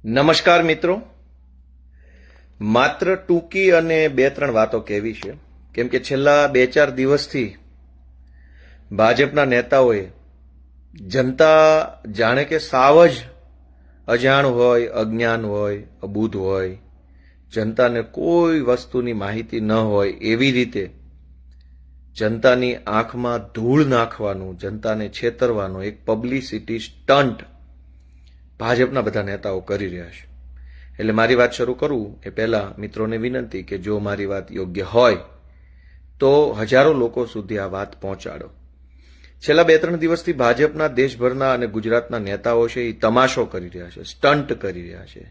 નમસ્કાર મિત્રો, માત્ર ટૂંકી અને બે ત્રણ વાતો કહેવી છે, કેમ કે છેલ્લા 2-4 દિવસથી ભાજપના નેતાઓએ જનતા જાણે કે સાવ જ અજાણ હોય, અજ્ઞાન હોય, અબૂધ હોય, જનતાને કોઈ વસ્તુની માહિતી ન હોય એવી રીતે જનતાની આંખમાં ધૂળ નાખવાનું, જનતાને છેતરવાનો એક પબ્લિસિટી સ્ટન્ટ ભાજપના બધા નેતાઓ કરી રહ્યા છે. એટલે મારી વાત શરૂ કરું એ પહેલા મિત્રોને વિનંતી કે જો મારી વાત યોગ્ય હોય તો હજારો લોકો સુધી આ વાત પહોંચાડો. છેલ્લા 2-3 દિવસથી ભાજપના દેશભરના અને ગુજરાતના નેતાઓ છે એ તમાશો કરી રહ્યા છે, સ્ટન્ટ કરી રહ્યા છે,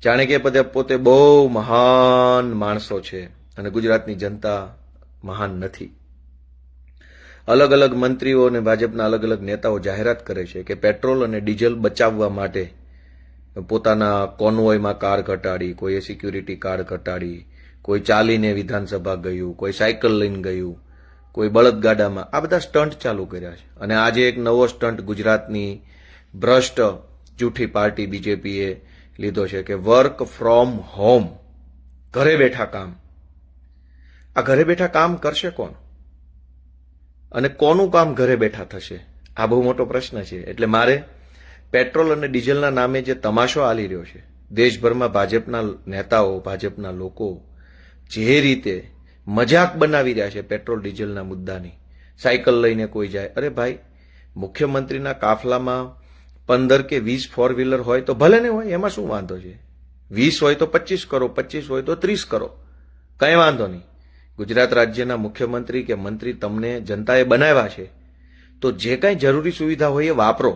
જાણે કે પોતે બહુ મહાન માણસો છે અને ગુજરાતની જનતા મહાન નથી. અલગ અલગ મંત્રીઓ અને ભાજપના અલગ અલગ નેતાઓ જાહેરાત કરે છે કે પેટ્રોલ અને ડીઝલ બચાવવા માટે પોતાના કોન્વોયમાં કાર ઘટાડી, કોઈએ સિક્યુરિટી કાર્ડ ઘટાડી, કોઈ ચાલીને વિધાનસભા ગયું, કોઈ સાયકલ લઈને ગયું, કોઈ બળદગાડામાં. આ બધા સ્ટન્ટ ચાલુ કર્યા છે. અને આજે એક નવો સ્ટન્ટ ગુજરાતની ભ્રષ્ટ જૂઠી પાર્ટી બીજેપીએ લીધો છે કે વર્ક ફ્રોમ હોમ, ઘરે બેઠા કામ. આ ઘરે બેઠા કામ કરશે કોણ અને કોનું કામ ઘરે બેઠા થશે? આ બહુ મોટો પ્રશ્ન છે. એટલે મારે પેટ્રોલ અને ડીઝલના નામે જે તમાશો આલી રહ્યો છે, દેશભરમાં ભાજપના નેતાઓ, ભાજપના લોકો જે રીતે મજાક બનાવી રહ્યા છે પેટ્રોલ ડીઝલના મુદ્દાની, સાયકલ લઈને કોઈ જાય. અરે ભાઈ, મુખ્યમંત્રીના કાફલામાં 15 કે 20 ફોર વ્હીલર હોય તો ભલે ને હોય, એમાં શું વાંધો છે? 20 હોય તો 25 કરો, 25 હોય તો 30 કરો, કઈ વાંધો નહીં. ગુજરાત રાજ્યના મુખ્યમંત્રી કે મંત્રી તમને જનતાએ બનાવ્યા છે તો જે કાંઈ જરૂરી સુવિધા હોય એ વાપરો,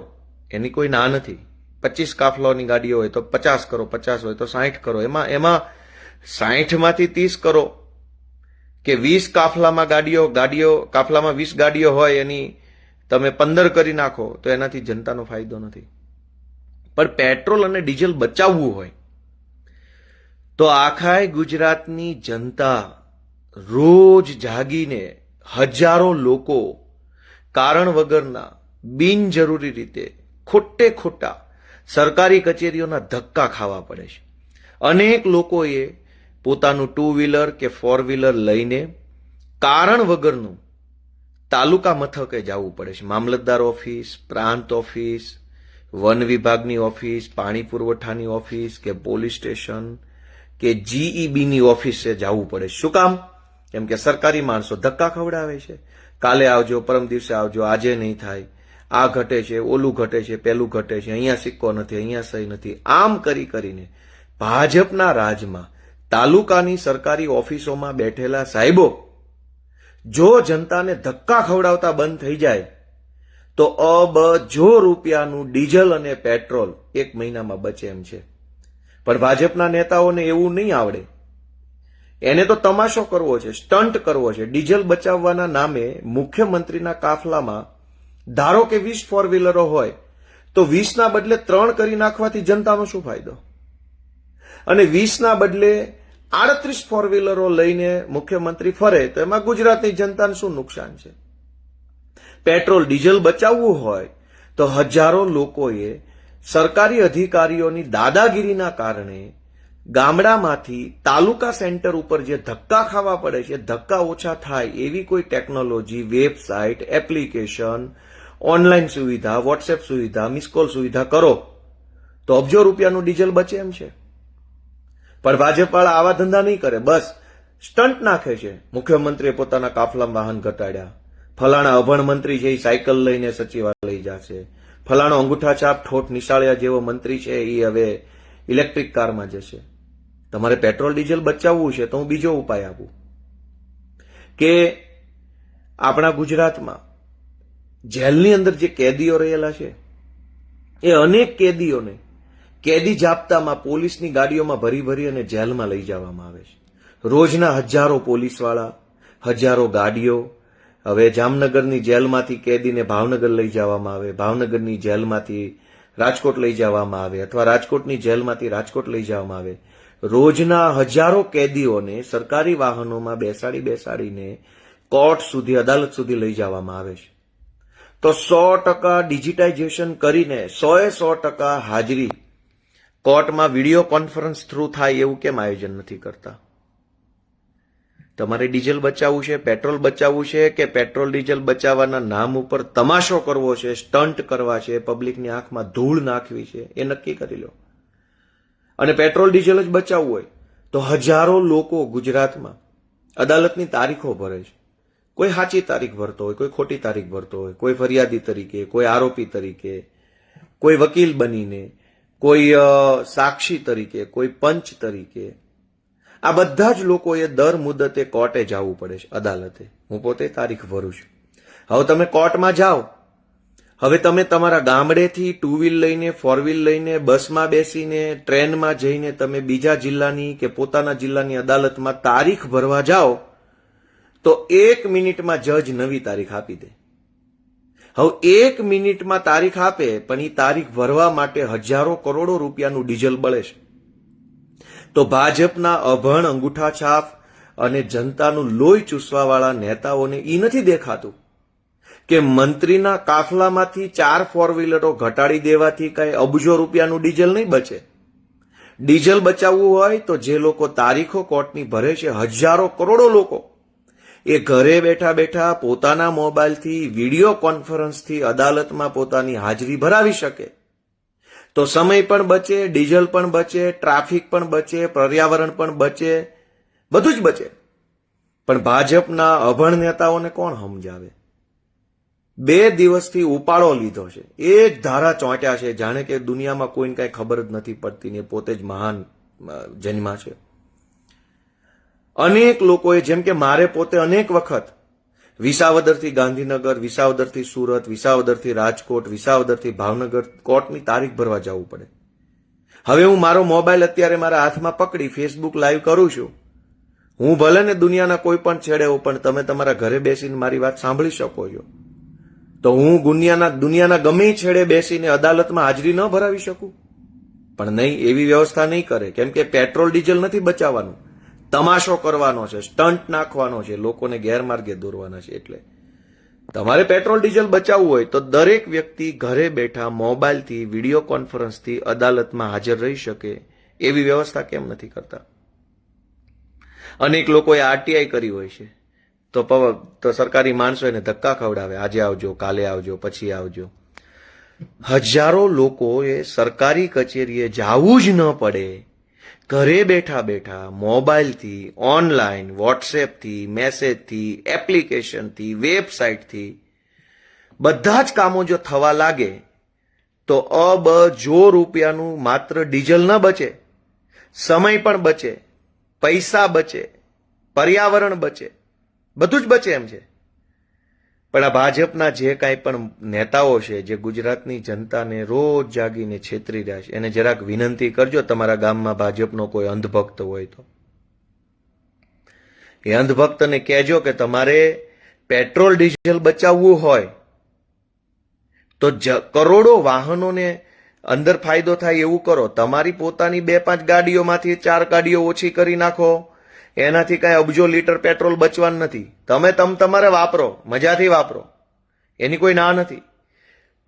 એની કોઈ ના નથી. 25 કાફલાની ગાડીઓ હોય તો 50 કરો, 50 હોય તો 60 કરો, એમાં 60 માંથી 30 કરો કે 20 કાફલામાં કાફલામાં 20 ગાડીઓ હોય એની તમે 15 કરી નાખો તો એનાથી જનતાનો ફાયદો નથી. પણ પેટ્રોલ અને ડીઝલ બચાવવું હોય તો આખા ગુજરાતની જનતા રોજ જાગીને હજારો લોકો કારણ વગરના બિનજરૂરી રીતે ખોટા સરકારી કચેરીઓના ધક્કા ખાવા પડે છે. અનેક લોકોએ પોતાનું 2 વ્હીલર કે 4 વ્હીલર લઈને કારણ વગરનું તાલુકા મથકે જવું પડે છે. મામલતદાર ઓફિસ, પ્રાંત ઓફિસ, વન વિભાગની ઓફિસ, પાણી પુરવઠાની ઓફિસ કે પોલીસ સ્ટેશન કે જીઈબીની ઓફિસે જવું પડે. શું કામ? કેમ કે સરકારી માણસો ધક્કા ખવડાવે છે. કાલે આવજો, પરમ દિવસે આવજો, આજે નહીં થાય, આ ઘટે છે, ઓલું ઘટે છે, પેલું ઘટે છે, અહીંયા સિક્કો નથી, અહીંયા સહી નથી. આમ કરીને ભાજપના રાજમાં તાલુકાની સરકારી ઓફિસોમાં બેઠેલા સાહેબો જો જનતાને ધક્કા ખવડાવતા બંધ થઈ જાય તો અબજો રૂપિયાનું ડીઝલ અને પેટ્રોલ 1 મહિનામાં બચે એમ છે. પણ ભાજપના નેતાઓને એવું નહીં આવડે. એને તો તમાશો કરવો છે, સ્ટન્ટ કરવો છે. ડીઝલ બચાવવાના નામે મુખ્યમંત્રીના કાફલામાં ધારો કે 20 ફોર વ્હીલરો હોય તો 20 ના બદલે 3 કરી નાખવાથી જનતાનો શું ફાયદો? અને 20 ના બદલે 38 ફોર વ્હીલરો લઈને મુખ્યમંત્રી ફરે તો એમાં ગુજરાતની જનતાને શું નુકસાન છે? પેટ્રોલ ડીઝલ બચાવવું હોય તો હજારો લોકોએ સરકારી અધિકારીઓની દાદાગીરીના કારણે ગામડામાંથી તાલુકા સેન્ટર ઉપર જે ધક્કા ખાવા પડે છે, ધક્કા ઓછા થાય એવી કોઈ ટેકનોલોજી, વેબસાઇટ, એપ્લિકેશન, ઓનલાઈન સુવિધા, વોટ્સએપ સુવિધા, મિસકોલ સુવિધા કરો તો અબજો રૂપિયાનું ડીઝલ બચે એમ છે. પણ ભાજપવાળા આવા ધંધા નહીં કરે, બસ સ્ટન્ટ નાખે છે. મુખ્યમંત્રીએ પોતાના કાફલામાં વાહન ઘટાડ્યા, ફલાણા અભણ મંત્રી છે એ સાયકલ લઈને સચિવાલય લઈ જશે, ફલાણો અંગૂઠા છાપ ઠોઠ નિશાળિયા જેવો મંત્રી છે એ હવે ઇલેક્ટ્રિક કારમાં જશે. તમારે પેટ્રોલ ડીઝલ બચાવવું છે તો હું બીજો ઉપાય આપું કે આપણા ગુજરાતમાં જેલની અંદર જે કેદીઓ રહેલા છે એ અનેક કેદીઓને કેદી જાપ્તામાં પોલીસની ગાડીઓમાં ભરી અને જેલમાં લઈ જવામાં આવે છે. રોજના હજારો પોલીસવાળા, હજારો ગાડીઓ. હવે જામનગરની જેલમાંથી કેદીને ભાવનગર લઈ જવામાં આવે, ભાવનગરની જેલમાંથી રાજકોટ લઈ જવામાં આવે, અથવા રાજકોટની જેલમાંથી રાજકોટ લઈ જવામાં આવે. રોજના હજારો કેદીઓને સરકારી વાહનોમાં બેસાડીને કોર્ટ સુધી, અદાલત સુધી લઈ જવામાં આવે છે. તો 100% ડિજિટાઇઝેશન કરીને 100% હાજરી કોર્ટમાં વિડીયો કોન્ફરન્સ થ્રુ થાય એવું કેમ આયોજન નથી કરતા? તમારે ડીઝલ બચાવવું છે, પેટ્રોલ બચાવવું છે, કે પેટ્રોલ ડીઝલ બચાવવાના નામ ઉપર તમાશો કરવો છે, સ્ટન્ટ કરવા છે, પબ્લિકની આંખમાં ધૂળ નાખવી છે, એ નક્કી કરી લો. અને પેટ્રોલ ડીઝલ જ બચાવવું હોય તો હજારો લોકો ગુજરાતમાં અદાલતની તારીખો ભરે છે. કોઈ સાચી તારીખ ભરતો હોય, કોઈ ખોટી તારીખ ભરતો હોય, કોઈ ફરિયાદી તરીકે, કોઈ આરોપી તરીકે, કોઈ વકીલ બનીને, કોઈ સાક્ષી તરીકે, કોઈ પંચ તરીકે. આ બધા જ લોકોએ દર મુદતે કોર્ટે જવું પડે છે, અદાલતે. હું પોતે તારીખ ભરું છું. હવે તમે કોર્ટમાં જાઓ, હવે તમે તમારા ગામડેથી 2 વ્હીલ લઈને, 4 વ્હીલ લઈને, બસમાં બેસીને, ટ્રેનમાં જઈને તમે બીજા જિલ્લાની કે પોતાના જિલ્લાની અદાલતમાં તારીખ ભરવા જાઓ તો 1 મિનિટમાં જજ નવી તારીખ આપી દે. હવે 1 મિનિટમાં તારીખ આપે, પણ એ તારીખ ભરવા માટે હજારો કરોડો રૂપિયાનું ડીઝલ બળે છે. તો ભાજપના અભણ અંગૂઠા છાપ અને જનતાનું લોહી ચૂસવાવાળા નેતાઓને એ નથી દેખાતું કે મંત્રીના કાફલામાંથી 4 4 વ્હીલરો ઘટાડી દેવાથી કઈ અબજો રૂપિયાનું ડીઝલ નહીં બચે. ડીઝલ બચાવવું હોય તો જે લોકો તારીખો કોર્ટની ભરે છે, હજારો કરોડો લોકો, એ ઘરે બેઠા બેઠા પોતાના મોબાઈલથી વિડીયો કોન્ફરન્સથી અદાલતમાં પોતાની હાજરી ભરાવી શકે તો સમય પણ બચે, ડીઝલ પણ બચે, ટ્રાફિક પણ બચે, પર્યાવરણ પણ બચે, બધું જ બચે. પણ ભાજપના અભણ નેતાઓને કોણ સમજાવે? 2 દિવસથી ઉપાડો લીધો છે, એક ધારા ચોંટ્યા છે, જાણે કે દુનિયામાં કોઈને કઈ ખબર જ નથી પડતી ને પોતે જ મહાન જન્મા છે. અનેક લોકોએ, જેમ કે મારે પોતે અનેક વખત વિસાવદરથી ગાંધીનગર, વિસાવદરથી સુરત, વિસાવદરથી રાજકોટ, વિસાવદરથી ભાવનગર કોર્ટની તારીખ ભરવા જવું પડે. હવે હું મારો મોબાઈલ અત્યારે મારા હાથમાં પકડી ફેસબુક લાઈવ કરું છું. હું ભલે ને દુનિયાના કોઈ પણ છેડે હોઉં, પણ તમે તમારા ઘરે બેસીને મારી વાત સાંભળી શકો છો. તો હું દુનિયાના ગમે છેડે બેસીને અદાલતમાં હાજરી ન ભરાવી શકું? પણ નહીં, એવી વ્યવસ્થા નહીં કરે. કેમ કે પેટ્રોલ ડીઝલ નથી બચાવવાનું, તમાશો કરવાનો છે, સ્ટન્ટ નાખવાનો છે, લોકોને ગેરમાર્ગે દોરવાના છે. એટલે તમારે પેટ્રોલ ડીઝલ બચાવવું હોય તો દરેક વ્યક્તિ ઘરે બેઠા મોબાઈલથી, વિડીયો કોન્ફરન્સથી અદાલતમાં હાજર રહી શકે એવી વ્યવસ્થા કેમ નથી કરતા? અનેક લોકોએ આરટીઆઈ કરી હોય છે તો સરકારી માણસો એને ધક્કા ખવડાવે, આજે આવજો, કાલે આવજો, પછી આવજો. હજારો લોકોએ સરકારી કચેરીએ જવું જ ન પડે, ઘરે બેઠા બેઠા મોબાઈલથી, ઓનલાઈન, વોટ્સએપથી, મેસેજથી, એપ્લિકેશનથી, વેબસાઇટથી બધા જ કામો જો થવા લાગે તો અબજો રૂપિયાનું માત્ર ડીઝલ ન બચે, સમય પણ બચે, પૈસા બચે, પર્યાવરણ બચે, બધું જ બચે એમ છે. પણ આ ભાજપના જે કાંઈ પણ નેતાઓ છે, જે ગુજરાતની જનતાને રોજ જાગીને છેતરી રહ્યા છે, એને જરાક વિનંતી કરજો, તમારા ગામમાં ભાજપનો કોઈ અંધભક્ત હોય તો એ અંધભક્તને કહેજો કે તમારે પેટ્રોલ ડીઝલ બચાવવું હોય તો કરોડો વાહનોને અંદર ફાયદો થાય એવું કરો. તમારી પોતાની 2-5 ગાડીઓમાંથી 4 ગાડીઓ ઓછી કરી નાખો, એનાથી કઈ અબજો લીટર પેટ્રોલ બચવાનું નથી. તમે તમારે વાપરો, મજાથી વાપરો, એની કોઈ ના નથી.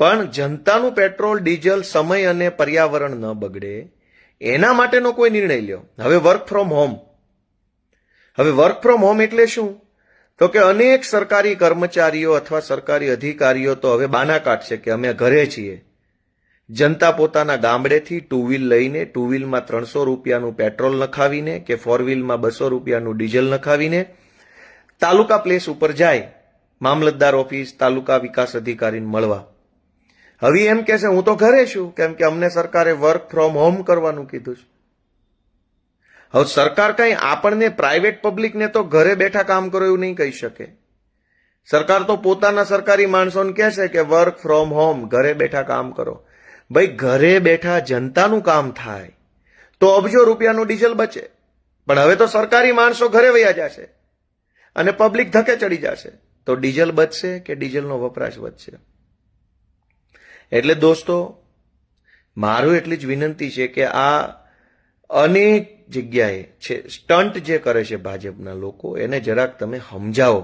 પણ જનતાનું પેટ્રોલ ડીઝલ સમય અને પર્યાવરણ ન બગડે એના માટેનો કોઈ નિર્ણય લ્યો. હવે વર્ક ફ્રોમ હોમ. હવે વર્ક ફ્રોમ હોમ એટલે શું? તો કે અનેક સરકારી કર્મચારીઓ અથવા સરકારી અધિકારીઓ તો હવે બાના કાઢશે કે અમે ઘરે છીએ. જનતા પોતાના ગામડેથી 2 વ્હીલ લઈને, 2 વ્હીલમાં 300 રૂપિયાનું પેટ્રોલ નખાવીને કે 4 વ્હીલમાં 200 રૂપિયાનું ડીઝલ નખાવીને તાલુકા પ્લેસ ઉપર જાય, મામલતદાર ઓફિસ, તાલુકા વિકાસ અધિકારીને મળવા. હવે એમ કહેશે હું તો ઘરે છું, કેમ કે અમને સરકારે વર્ક ફ્રોમ હોમ કરવાનું કીધું છે. હવે સરકાર કઈ આપણને, પ્રાઇવેટ પબ્લિકને તો ઘરે બેઠા કામ કરો એવું નહીં કહી શકે. સરકાર તો પોતાના સરકારી માણસોને કહેશે કે વર્ક ફ્રોમ હોમ, ઘરે બેઠા કામ કરો. ભાઈ, ઘરે બેઠા જનતાનું કામ થાય તો અબજો રૂપિયાનું ડીઝલ બચે. પણ હવે તો સરકારી માણસો ઘરે વયા જશે અને પબ્લિક ધકે ચડી જશે, તો ડીઝલ બચશે કે ડીઝલનો વપરાશ વધશે? એટલે દોસ્તો, મારું એટલી જ વિનંતી છે કે આ અનેક જગ્યાએ છે સ્ટન્ટ જે કરે છે ભાજપના લોકો, એને જરાક તમે સમજાવો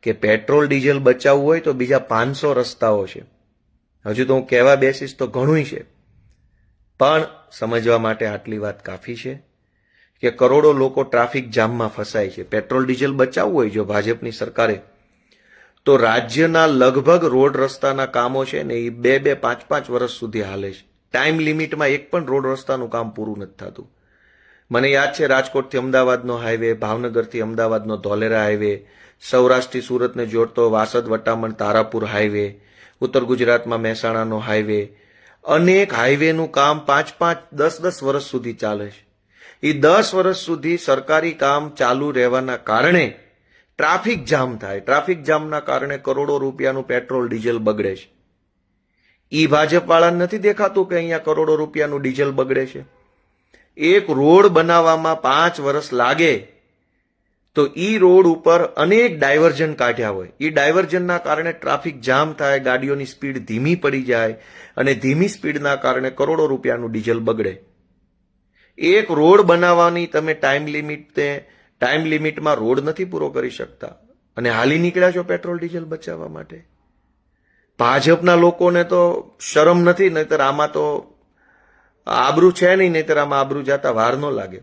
કે પેટ્રોલ ડીઝલ બચાવવું હોય તો બીજા 500 રસ્તાઓ છે. હજુ તો હું કહેવા બેસીશ તો ઘણું છે, પણ સમજવા માટે આટલી વાત કાફી છે કે કરોડો લોકો ટ્રાફિક જામમાં ફસાય છે. પેટ્રોલ ડીઝલ બચાવવું હોય જો ભાજપની સરકારે, તો રાજ્યના લગભગ રોડ રસ્તાના કામો છે ને એ 2-5 વર્ષ સુધી હાલે છે. ટાઈમ લિમિટમાં એક પણ રોડ રસ્તાનું કામ પૂરું નથી થતું. મને યાદ છે રાજકોટથી અમદાવાદનો હાઈવે, ભાવનગરથી અમદાવાદનો ધોલેરા હાઈવે, સૌરાષ્ટ્રથી સુરતને જોડતો વાસદ વટામણ તારાપુર હાઈવે, ઉત્તર ગુજરાતમાં મહેસાણાનો હાઈવે, અનેક હાઈવેનું કામ 5-10 વર્ષ સુધી ચાલે છે. એ 10 વર્ષ સુધી સરકારી કામ ચાલુ રહેવાના કારણે ટ્રાફિક જામ થાય. ટ્રાફિક જામના કારણે કરોડો રૂપિયાનું પેટ્રોલ ડીઝલ બગડે છે. ઈ ભાજપવાળાને નથી દેખાતું કે અહીંયા કરોડો રૂપિયાનું ડીઝલ બગડે છે? એક રોડ બનાવવામાં 5 વર્ષ લાગે તો ઈ રોડ ઉપર અનેક ડાયવર્ઝન કાઢ્યા હોય. ઈ ડાયવર્ઝનના કારણે ટ્રાફિક જામ થાય, ગાડીઓની સ્પીડ ધીમી પડી જાય અને ધીમી સ્પીડના કારણે કરોડો રૂપિયાનું ડીઝલ બગડે. એક રોડ બનાવવાની તમે ટાઈમ લિમિટમાં રોડ નથી પૂરો કરી શકતા અને હાલી નીકળ્યા છો પેટ્રોલ ડીઝલ બચાવવા માટે. ભાજપના લોકોને તો શરમ નથી, નહીતર આમાં તો આબરૂ છે નહીં, નહીતર આમાં આબરૂ જાતા વાર ન લાગે.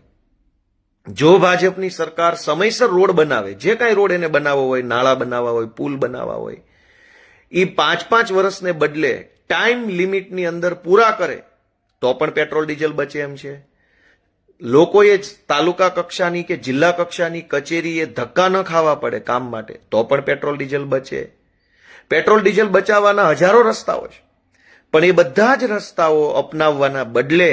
જો ભાજપની સરકાર સમયસર રોડ બનાવે, જે કાંઈ રોડ એને બનાવવો હોય, નાળા બનાવવા હોય, પુલ બનાવવા હોય, એ 5 વર્ષને બદલે ટાઈમ લિમિટની અંદર પૂરા કરે તો પણ પેટ્રોલ ડીઝલ બચે એમ છે. લોકોએ તાલુકા કક્ષાની કે જિલ્લા કક્ષાની કચેરીએ ધક્કા ન ખાવા પડે કામ માટે તો પણ પેટ્રોલ ડીઝલ બચે. પેટ્રોલ ડીઝલ બચાવવાના હજારો રસ્તાઓ છે, પણ એ બધા જ રસ્તાઓ અપનાવવાના બદલે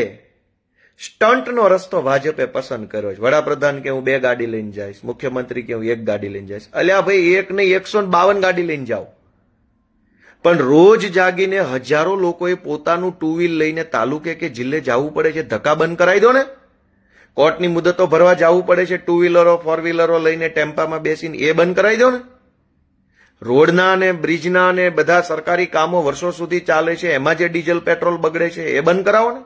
સ્ટન્ટનો રસ્તો ભાજપે પસંદ કર્યો છે. વડાપ્રધાન કે હું 2 ગાડી લઈને જઈશ, મુખ્યમંત્રી કે હું 1 ગાડી લઈને જઈશ. અલ્યા ભાઈ, એક નહીં 152 ગાડી લઈને જાઓ, પણ રોજ જાગીને હજારો લોકોએ પોતાનું 2 વ્હીલ લઈને તાલુકે કે જિલ્લે જવું પડે છે. ધક્કા બંધ કરાવી દો ને. કોર્ટની મુદતો ભરવા જવું પડે છે 2 વ્હીલરો 4 વ્હીલરો લઈને ટેમ્પામાં બેસીને, એ બંધ કરાવી દો ને. રોડના અને બ્રિજના અને બધા સરકારી કામો વર્ષો સુધી ચાલે છે, એમાં જે ડીઝલ પેટ્રોલ બગડે છે એ બંધ કરાવો ને.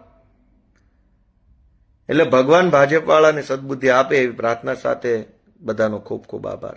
એટલે ભગવાન ભાજપવાળાને સદબુદ્ધિ આપે એવી પ્રાર્થના સાથે બધાનો ખૂબ ખૂબ આભાર.